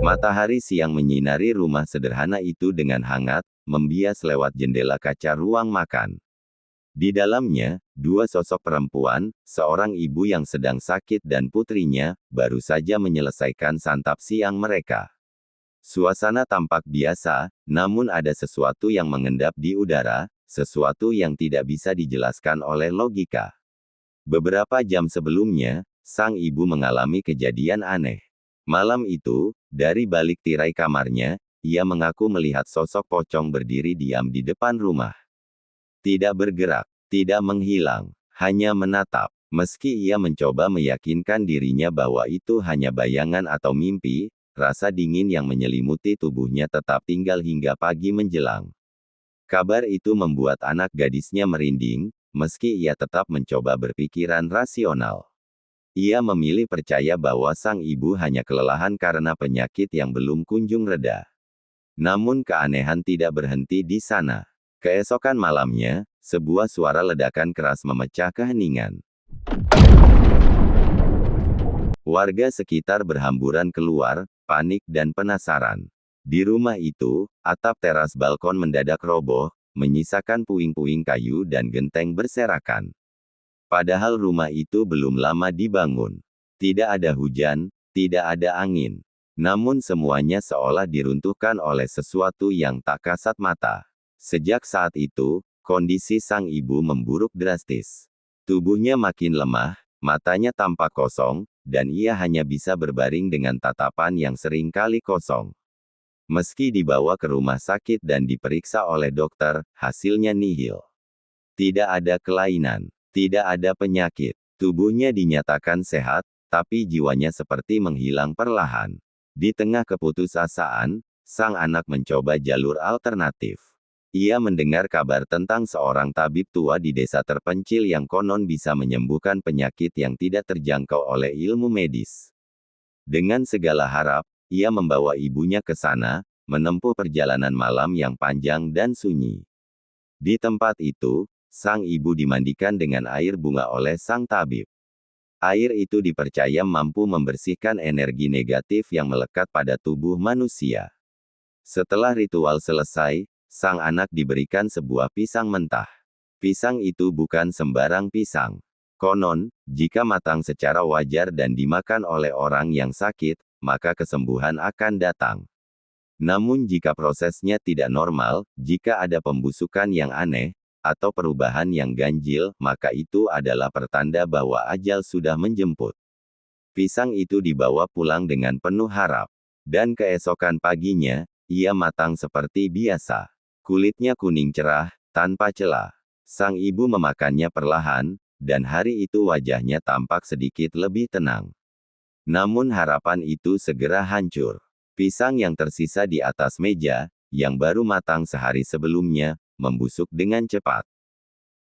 Matahari siang menyinari rumah sederhana itu dengan hangat, membias lewat jendela kaca ruang makan. Di dalamnya, dua sosok perempuan, seorang ibu yang sedang sakit dan putrinya, baru saja menyelesaikan santap siang mereka. Suasana tampak biasa, namun ada sesuatu yang mengendap di udara, sesuatu yang tidak bisa dijelaskan oleh logika. Beberapa jam sebelumnya, sang ibu mengalami kejadian aneh. Malam itu, dari balik tirai kamarnya, ia mengaku melihat sosok pocong berdiri diam di depan rumah. Tidak bergerak, tidak menghilang, hanya menatap. Meski ia mencoba meyakinkan dirinya bahwa itu hanya bayangan atau mimpi, rasa dingin yang menyelimuti tubuhnya tetap tinggal hingga pagi menjelang. Kabar itu membuat anak gadisnya merinding, meski ia tetap mencoba berpikiran rasional. Ia memilih percaya bahwa sang ibu hanya kelelahan karena penyakit yang belum kunjung reda. Namun keanehan tidak berhenti di sana. Keesokan malamnya, sebuah suara ledakan keras memecah keheningan. Warga sekitar berhamburan keluar, panik dan penasaran. Di rumah itu, atap teras balkon mendadak roboh, menyisakan puing-puing kayu dan genteng berserakan. Padahal rumah itu belum lama dibangun. Tidak ada hujan, tidak ada angin. Namun semuanya seolah diruntuhkan oleh sesuatu yang tak kasat mata. Sejak saat itu, kondisi sang ibu memburuk drastis. Tubuhnya makin lemah, matanya tampak kosong, dan ia hanya bisa berbaring dengan tatapan yang seringkali kosong. Meski dibawa ke rumah sakit dan diperiksa oleh dokter, hasilnya nihil. Tidak ada kelainan, tidak ada penyakit. Tubuhnya dinyatakan sehat, tapi jiwanya seperti menghilang perlahan. Di tengah keputusasaan, sang anak mencoba jalur alternatif. Ia mendengar kabar tentang seorang tabib tua di desa terpencil yang konon bisa menyembuhkan penyakit yang tidak terjangkau oleh ilmu medis. Dengan segala harap, ia membawa ibunya ke sana, menempuh perjalanan malam yang panjang dan sunyi. Di tempat itu, sang ibu dimandikan dengan air bunga oleh sang tabib. Air itu dipercaya mampu membersihkan energi negatif yang melekat pada tubuh manusia. Setelah ritual selesai, sang anak diberikan sebuah pisang mentah. Pisang itu bukan sembarang pisang. Konon, jika matang secara wajar dan dimakan oleh orang yang sakit, maka kesembuhan akan datang. Namun jika prosesnya tidak normal, jika ada pembusukan yang aneh, atau perubahan yang ganjil, maka itu adalah pertanda bahwa ajal sudah menjemput. Pisang itu dibawa pulang dengan penuh harap. Dan keesokan paginya, ia matang seperti biasa. Kulitnya kuning cerah, tanpa celah. Sang ibu memakannya perlahan, dan hari itu wajahnya tampak sedikit lebih tenang. Namun harapan itu segera hancur. Pisang yang tersisa di atas meja, yang baru matang sehari sebelumnya, membusuk dengan cepat.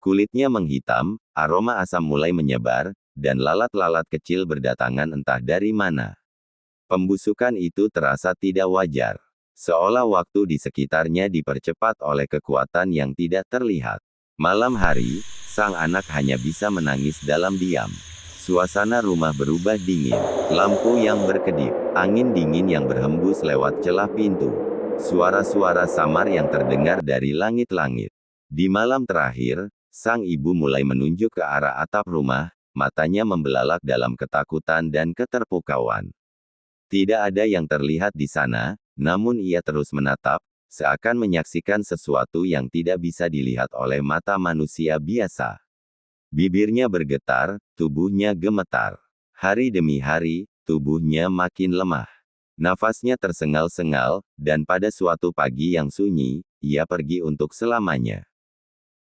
Kulitnya menghitam, aroma asam mulai menyebar, dan lalat-lalat kecil berdatangan entah dari mana. Pembusukan itu terasa tidak wajar. Seolah waktu di sekitarnya dipercepat oleh kekuatan yang tidak terlihat. Malam hari, sang anak hanya bisa menangis dalam diam. Suasana rumah berubah dingin. Lampu yang berkedip, angin dingin yang berhembus lewat celah pintu. Suara-suara samar yang terdengar dari langit-langit. Di malam terakhir, sang ibu mulai menunjuk ke arah atap rumah, matanya membelalak dalam ketakutan dan keterpukauan. Tidak ada yang terlihat di sana, namun ia terus menatap, seakan menyaksikan sesuatu yang tidak bisa dilihat oleh mata manusia biasa. Bibirnya bergetar, tubuhnya gemetar. Hari demi hari, tubuhnya makin lemah. Nafasnya tersengal-sengal, dan pada suatu pagi yang sunyi, ia pergi untuk selamanya.